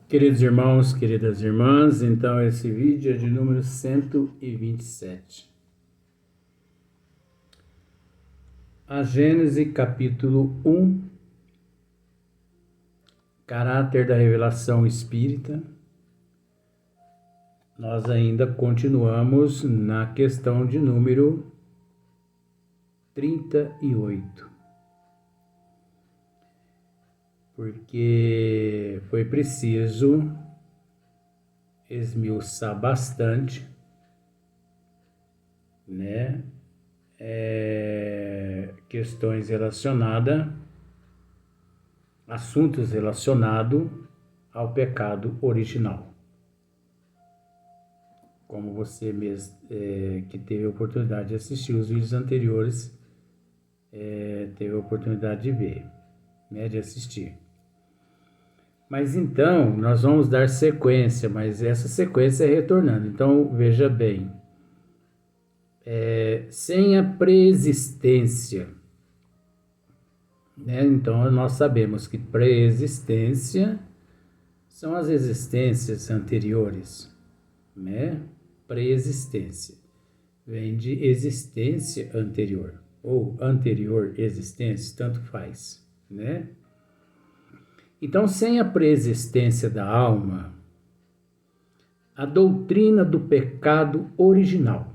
Queridos irmãos, queridas irmãs, então esse vídeo é de número 127. A Gênese capítulo 1, caráter da revelação espírita. Nós ainda continuamos na questão de número 38. Porque foi preciso esmiuçar bastante, né? Questões relacionadas, assuntos relacionados ao pecado original. Como você mesmo que teve a oportunidade de assistir os vídeos anteriores, teve a oportunidade de ver, né? De assistir. Mas então, nós vamos dar sequência, mas essa sequência é retornando. Então, veja bem, sem a preexistência, né? Então, nós sabemos que preexistência são as existências anteriores, né? Preexistência vem de existência anterior, ou anterior existência, tanto faz, né? Então, sem a preexistência da alma, a doutrina do pecado original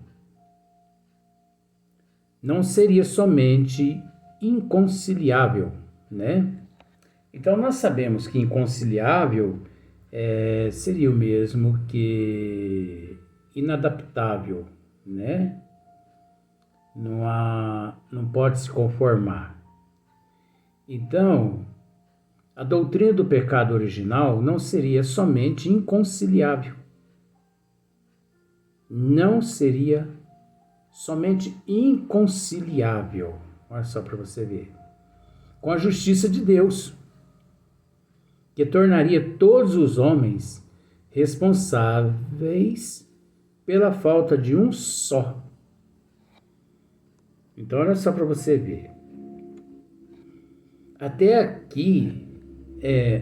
não seria somente inconciliável, né? Então, nós sabemos que inconciliável seria o mesmo que inadaptável, né? Não pode se conformar. Então, a doutrina do pecado original não seria somente inconciliável. Não seria somente inconciliável. Olha só para você ver. Com a justiça de Deus, que tornaria todos os homens responsáveis pela falta de um só. Então, olha só para você ver. Até aqui,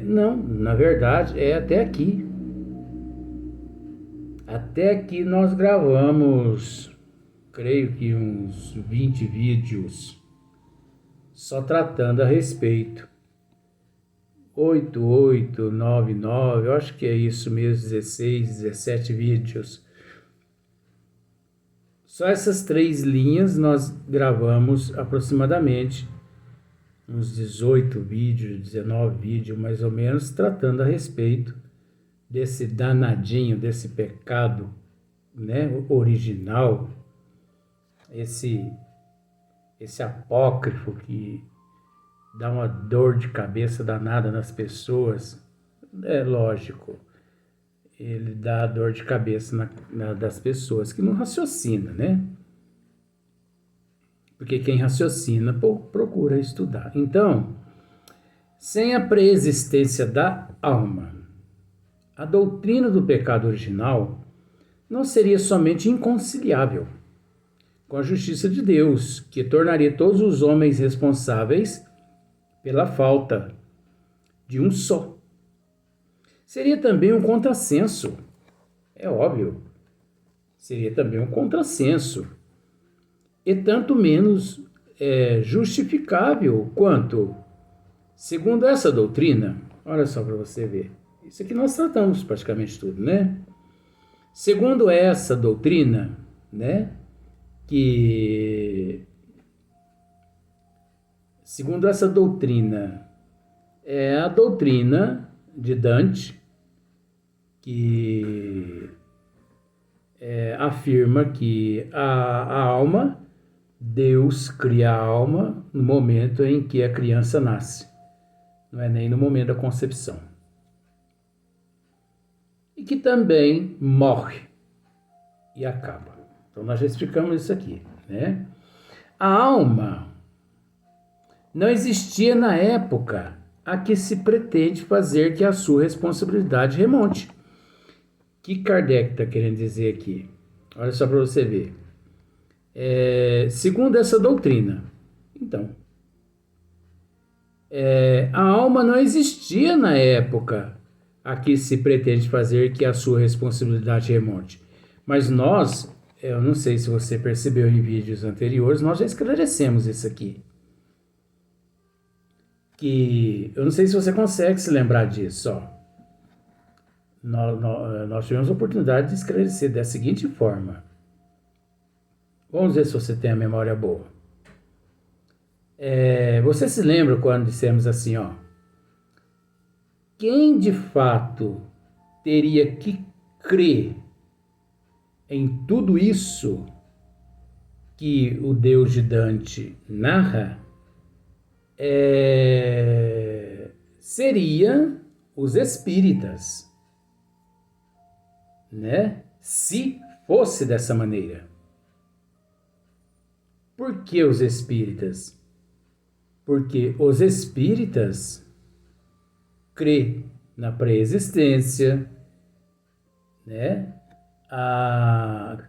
não, na verdade, até aqui. Até aqui nós gravamos, creio que uns 20 vídeos, só tratando a respeito. 8899, eu acho que é isso mesmo, 16, 17 vídeos. Só essas 3 linhas nós gravamos aproximadamente uns 18 vídeos, 19 vídeos mais ou menos, tratando a respeito desse danadinho, desse pecado, né, original, esse apócrifo que dá uma dor de cabeça danada nas pessoas. É lógico, ele dá dor de cabeça das pessoas que não raciocinam, né? Porque quem raciocina procura estudar. Então, sem a preexistência da alma, a doutrina do pecado original não seria somente inconciliável com a justiça de Deus, que tornaria todos os homens responsáveis pela falta de um só. Seria também um contrassenso, é óbvio, seria também um contrassenso, e tanto menos justificável quanto, segundo essa doutrina, olha só para você ver, isso aqui nós tratamos praticamente tudo, né? Segundo essa doutrina, né, segundo essa doutrina, é a doutrina de Dante, que afirma que a alma, Deus cria a alma no momento em que a criança nasce, não é nem no momento da concepção. E que também morre e acaba. Então nós já explicamos isso aqui, né? A alma não existia na época a que se pretende fazer que a sua responsabilidade remonte. O que Kardec está querendo dizer aqui? Olha só para você ver. Segundo essa doutrina, então, a alma não existia na época a que se pretende fazer que a sua responsabilidade remonte. Mas nós, eu não sei se você percebeu em vídeos anteriores, nós já esclarecemos isso aqui. Que eu não sei se você consegue se lembrar disso, ó. Nós tivemos a oportunidade de esclarecer da seguinte forma. Vamos ver se você tem a memória boa. Você se lembra quando dissemos assim, ó? Quem de fato teria que crer em tudo isso que o Deus de Dante narra seria os espíritas, né? Se fosse dessa maneira. Por que os espíritas? Porque os espíritas crê na pré-existência, né?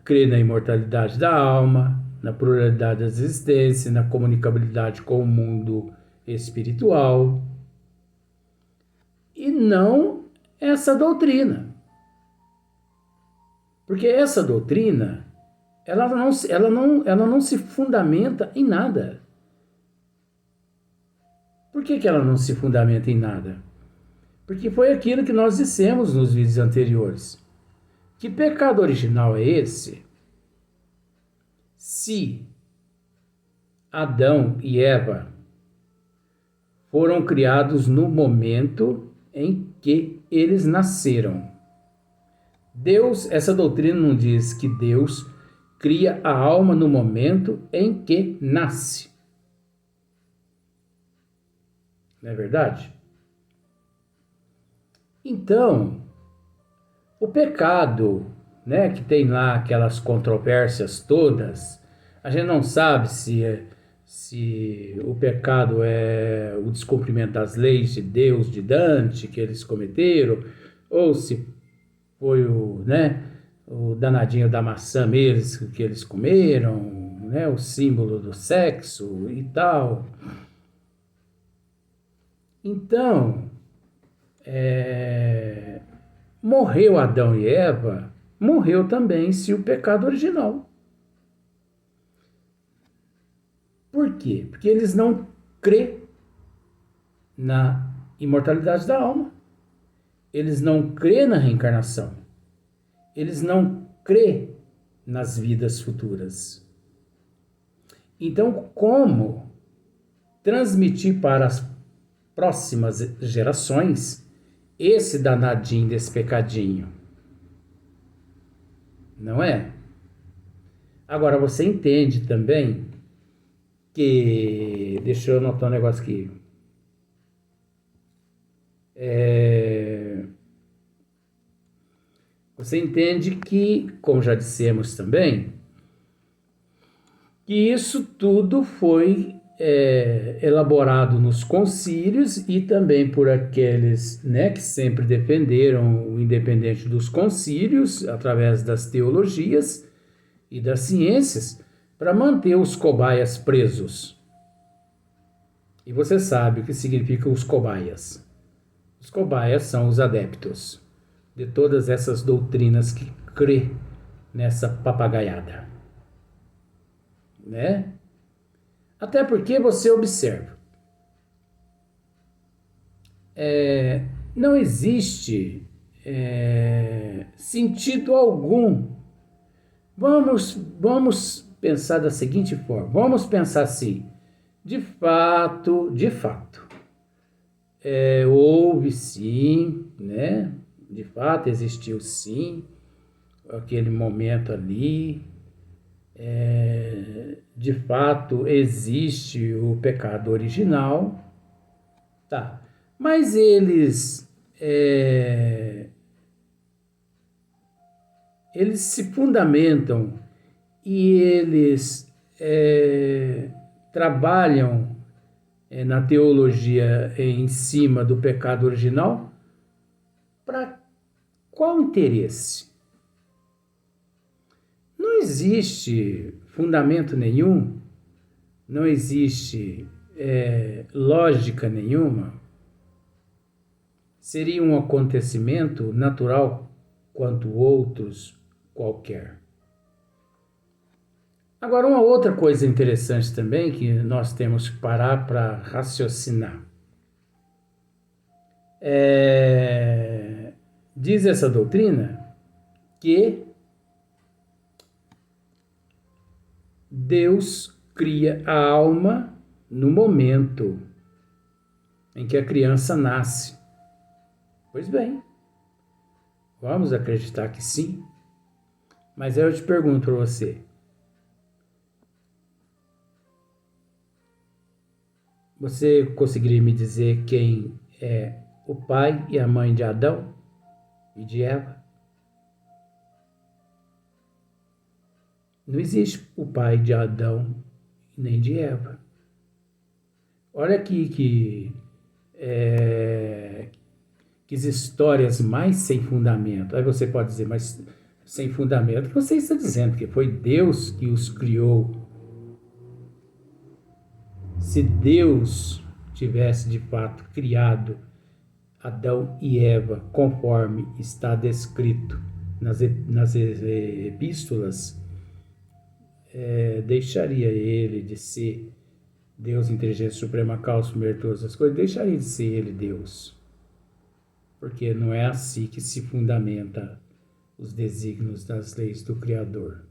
Crê na imortalidade da alma, na pluralidade da existência, na comunicabilidade com o mundo espiritual, e não essa doutrina. Porque essa doutrina, ela não se fundamenta em nada. Por que ela não se fundamenta em nada? Porque foi aquilo que nós dissemos nos vídeos anteriores. Que pecado original é esse? Se Adão e Eva foram criados no momento em que eles nasceram. Deus, essa doutrina não diz que Deus cria a alma no momento em que nasce. Não é verdade? Então, o pecado, né, que tem lá aquelas controvérsias todas, a gente não sabe se o pecado é o descumprimento das leis de Deus, de Dante, que eles cometeram, ou se foi o danadinho da maçã mesmo que eles comeram, né, o símbolo do sexo e tal. Então, morreu Adão e Eva, morreu também-se o pecado original. Por quê? Porque eles não crê na imortalidade da alma, eles não crê na reencarnação, eles não crê nas vidas futuras. Então, como transmitir para as próximas gerações esse danadinho desse pecadinho? Não é? Agora, você entende também que... Deixa eu anotar um negócio aqui. Você entende que, como já dissemos também, que isso tudo foi elaborado nos concílios e também por aqueles, né, que sempre defenderam o independente dos concílios, através das teologias e das ciências, para manter os cobaias presos. E você sabe o que significa os cobaias. Os cobaias são os adeptos de todas essas doutrinas que crê nessa papagaiada, né? Até porque você observa, não existe sentido algum. Vamos pensar da seguinte forma, vamos pensar assim, de fato, houve sim, né? De fato existiu sim, aquele momento ali, de fato existe o pecado original, tá? Mas eles se fundamentam e eles trabalham na teologia em cima do pecado original para qual interesse? Não existe fundamento nenhum, não existe lógica nenhuma. seria um acontecimento natural quanto outros qualquer. Agora, uma outra coisa interessante também que nós temos que parar para raciocinar. Diz essa doutrina que Deus cria a alma no momento em que a criança nasce. Pois bem, vamos acreditar que sim. Mas aí eu te pergunto para você. Você conseguiria me dizer quem é o pai e a mãe de Adão e de Eva? Não existe o pai de Adão nem de Eva. Olha aqui que histórias mais sem fundamento. Aí você pode dizer, mas sem fundamento, você está dizendo que foi Deus que os criou. Se Deus tivesse de fato criado Adão e Eva conforme está descrito nas epístolas, deixaria ele de ser Deus, inteligência suprema, causa, primeiro de todas as coisas, deixaria de ser ele Deus. Porque não é assim que se fundamenta os desígnios das leis do Criador.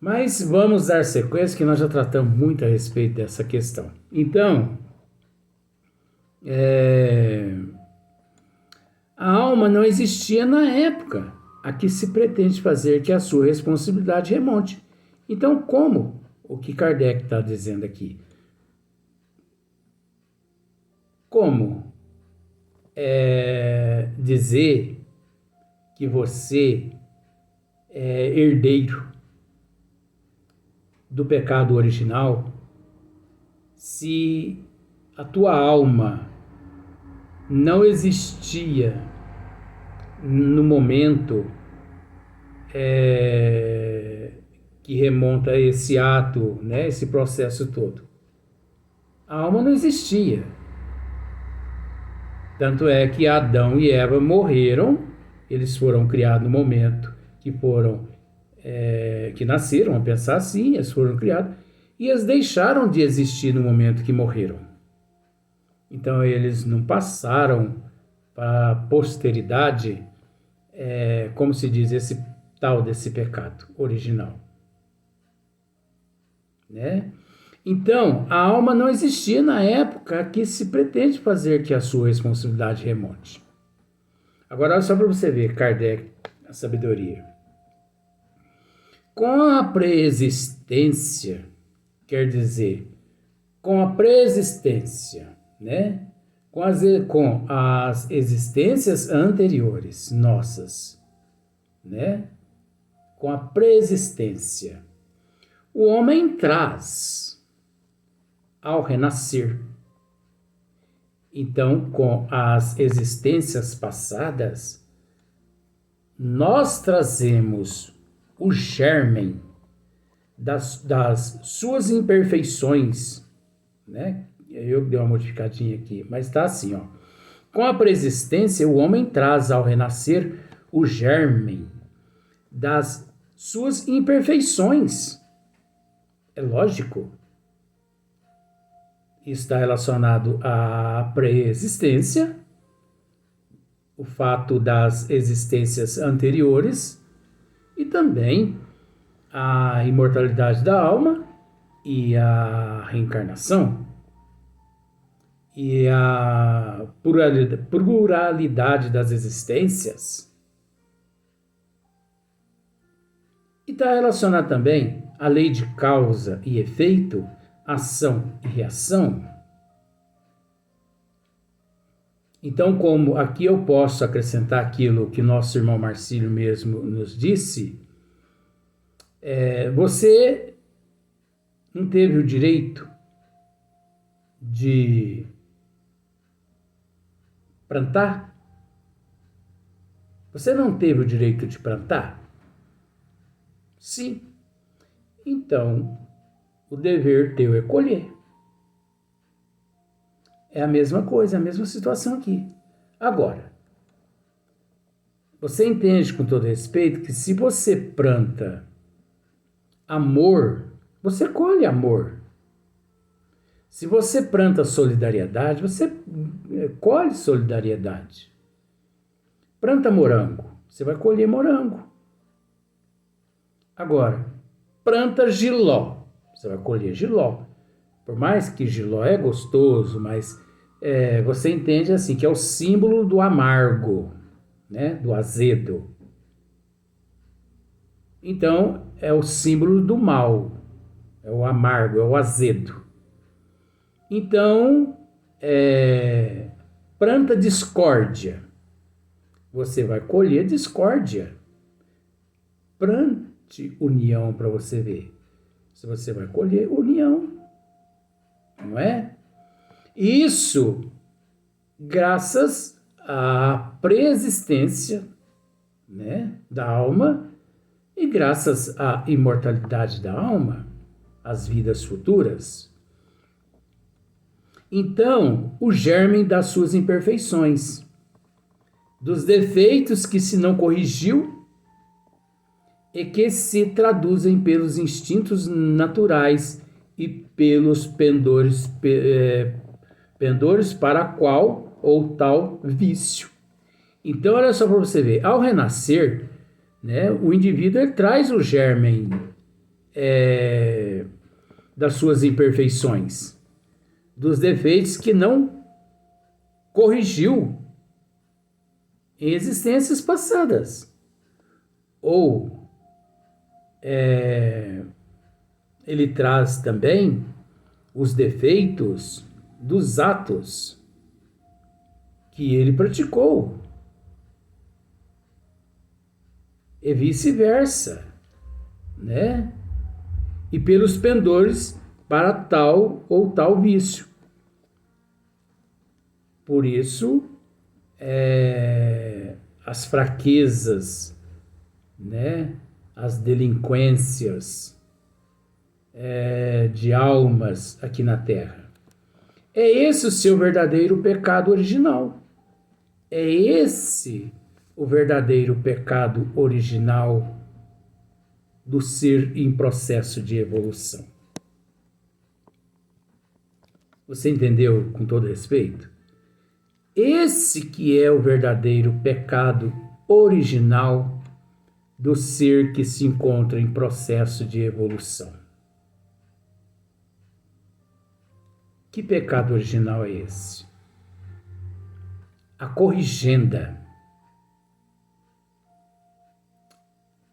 Mas vamos dar sequência, que nós já tratamos muito a respeito dessa questão. Então, a alma não existia na época a que se pretende fazer que a sua responsabilidade remonte. Então, como o que Kardec está dizendo aqui? Como dizer que você é herdeiro do pecado original se a tua alma não existia no momento que remonta a esse ato, né, esse processo todo? A alma não existia. Tanto é que Adão e Eva morreram, eles foram criados no momento que nasceram, a pensar assim, eles foram criados, e eles deixaram de existir no momento que morreram. Então eles não passaram para a posteridade, como se diz, esse tal desse pecado original. Né? Então, a alma não existia na época que se pretende fazer que a sua responsabilidade remonte. Agora, só para você ver, Kardec, a sabedoria. Com a preexistência, quer dizer, com a preexistência, né? Com as existências anteriores nossas, né? Com a preexistência, o homem traz ao renascer. Então, com as existências passadas, nós trazemos o germen das suas imperfeições, né? Eu dei uma modificadinha aqui, mas está assim, ó. Com a preexistência, o homem traz ao renascer o germen das suas imperfeições. É lógico. Está relacionado à preexistência, o fato das existências anteriores e também a imortalidade da alma e a reencarnação e a pluralidade das existências. E está relacionado também à lei de causa e efeito, ação e reação. Então, como aqui eu posso acrescentar aquilo que nosso irmão Marcílio mesmo nos disse, você não teve o direito de plantar? Você não teve o direito de plantar? Sim. Então, o dever teu é colher. É a mesma coisa, é a mesma situação aqui. Agora, você entende com todo respeito que se você planta amor, você colhe amor. Se você planta solidariedade, você colhe solidariedade. Planta morango, você vai colher morango. Agora, planta jiló, você vai colher jiló. Por mais que jiló é gostoso, mas você entende assim, que é o símbolo do amargo, né? Do azedo. Então, é o símbolo do mal, é o amargo, é o azedo. Então, planta discórdia, você vai colher discórdia. Plante união para você ver. Se você vai colher união, não é? Isso graças à preexistência, né, da alma e graças à imortalidade da alma, às vidas futuras. Então, o germe das suas imperfeições, dos defeitos que se não corrigiu e que se traduzem pelos instintos naturais e pelos pendores para qual ou tal vício. Então, olha só para você ver, ao renascer, né, o indivíduo ele traz o germe das suas imperfeições, dos defeitos que não corrigiu em existências passadas. Ou ele traz também os defeitos dos atos que ele praticou. E vice-versa, né? E pelos pendores para tal ou tal vício. Por isso, as fraquezas, né? As delinquências de almas aqui na Terra. É esse o seu verdadeiro pecado original. É esse o verdadeiro pecado original do ser em processo de evolução. Você entendeu com todo respeito? Esse que é o verdadeiro pecado original do ser que se encontra em processo de evolução. Que pecado original é esse? A corrigenda,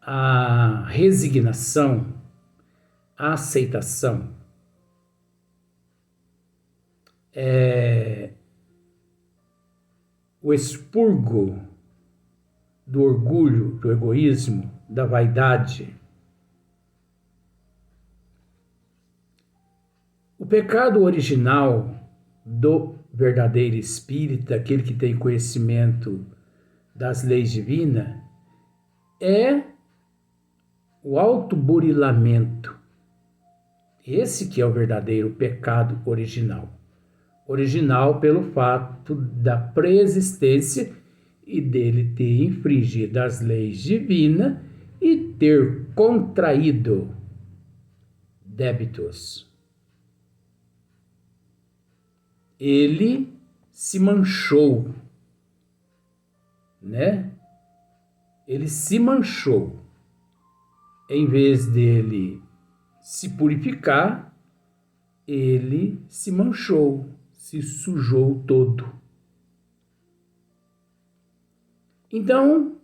a resignação, a aceitação, o expurgo do orgulho, do egoísmo, da vaidade. O pecado original do verdadeiro espírita, aquele que tem conhecimento das leis divinas, é o autoburilamento. Esse que é o verdadeiro pecado original. Original pelo fato da preexistência e dele ter infringido as leis divinas e ter contraído débitos. Ele se manchou, né? Ele se manchou. Em vez dele se purificar, ele se manchou, se sujou todo. Então,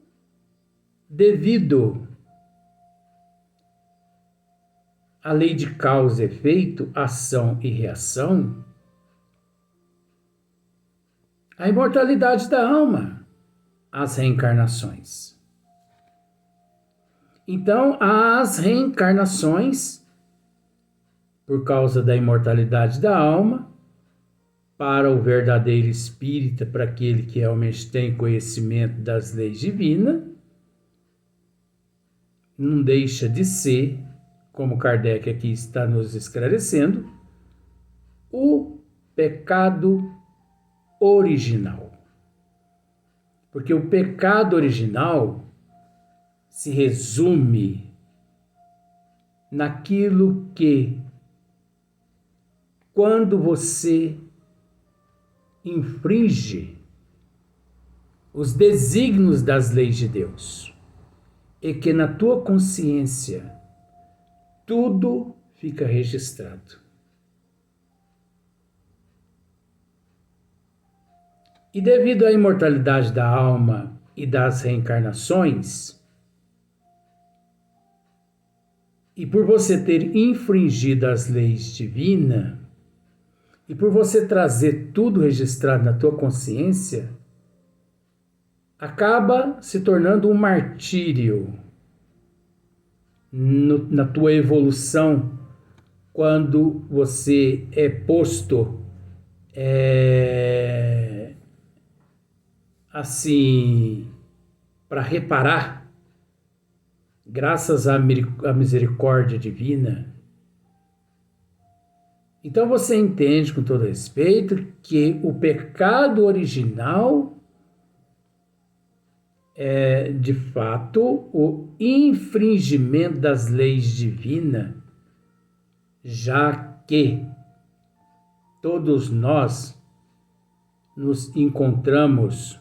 devido à lei de causa e efeito, ação e reação, a imortalidade da alma, as reencarnações. Então, as reencarnações, por causa da imortalidade da alma, para o verdadeiro espírita, para aquele que realmente tem conhecimento das leis divinas, não deixa de ser, como Kardec aqui está nos esclarecendo, o pecado original. Porque o pecado original se resume naquilo que, quando você infringe os desígnios das leis de Deus, e que na tua consciência tudo fica registrado. E devido à imortalidade da alma e das reencarnações, e por você ter infringido as leis divinas, e por você trazer tudo registrado na tua consciência, acaba se tornando um martírio na tua evolução, quando você é posto assim para reparar, graças à misericórdia divina. Então você entende com todo respeito que o pecado original é, de fato, o infringimento das leis divinas, já que todos nós nos encontramos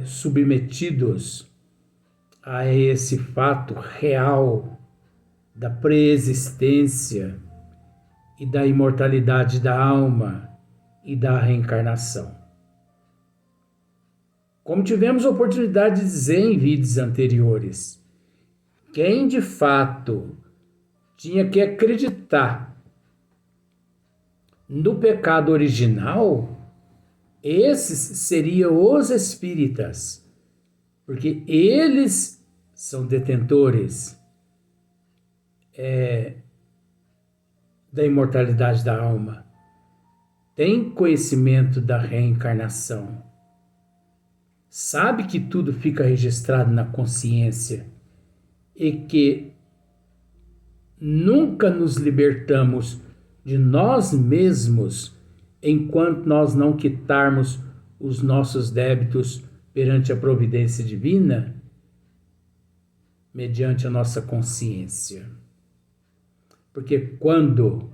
submetidos a esse fato real da preexistência e da imortalidade da alma e da reencarnação. Como tivemos a oportunidade de dizer em vídeos anteriores, quem de fato tinha que acreditar no pecado original, esses seriam os espíritas, porque eles são detentores da imortalidade da alma, têm conhecimento da reencarnação, sabe que tudo fica registrado na consciência e que nunca nos libertamos de nós mesmos enquanto nós não quitarmos os nossos débitos perante a providência divina, mediante a nossa consciência. Porque quando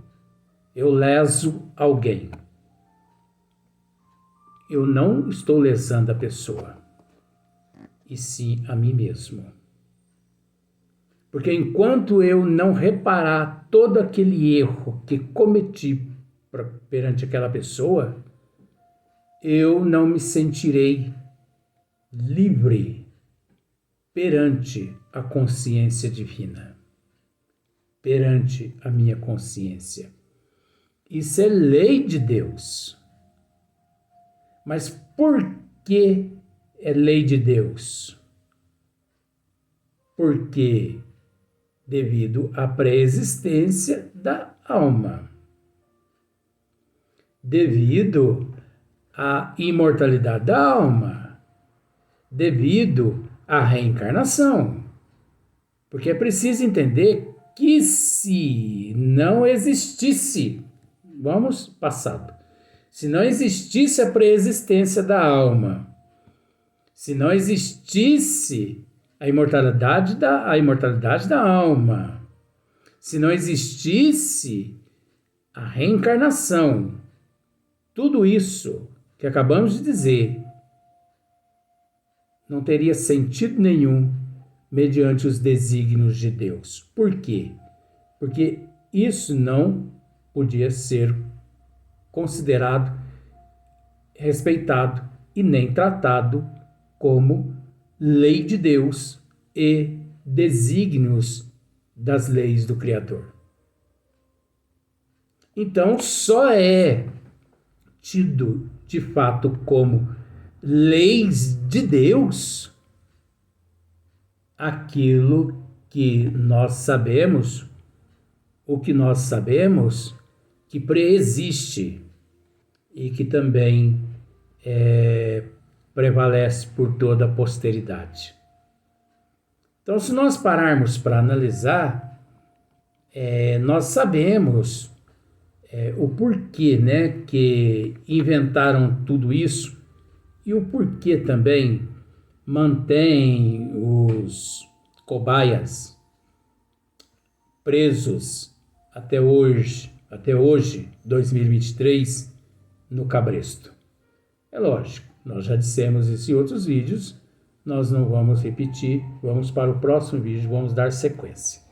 eu leso alguém, eu não estou lesando a pessoa, e sim a mim mesmo. Porque enquanto eu não reparar todo aquele erro que cometi perante aquela pessoa, eu não me sentirei livre perante a consciência divina, perante a minha consciência. Isso é lei de Deus. Mas por que é lei de Deus? Porque devido à pré-existência da alma, devido à imortalidade da alma, devido à reencarnação. Porque é preciso entender que se não existisse, vamos passado, se não existisse a pré-existência da alma, se não existisse a imortalidade da alma, se não existisse a reencarnação, tudo isso que acabamos de dizer não teria sentido nenhum mediante os desígnios de Deus. Por quê? Porque isso não podia ser considerado, respeitado e nem tratado como lei de Deus e desígnios das leis do Criador. Então, só é tido de fato como leis de Deus aquilo que nós sabemos, o que nós sabemos que preexiste e que também prevalece por toda a posteridade. Então, se nós pararmos para analisar, nós sabemos o porquê, né, que inventaram tudo isso e o porquê também mantém os cobaias presos até hoje, 2023, no cabresto. É lógico, nós já dissemos isso em outros vídeos, nós não vamos repetir, vamos para o próximo vídeo, vamos dar sequência.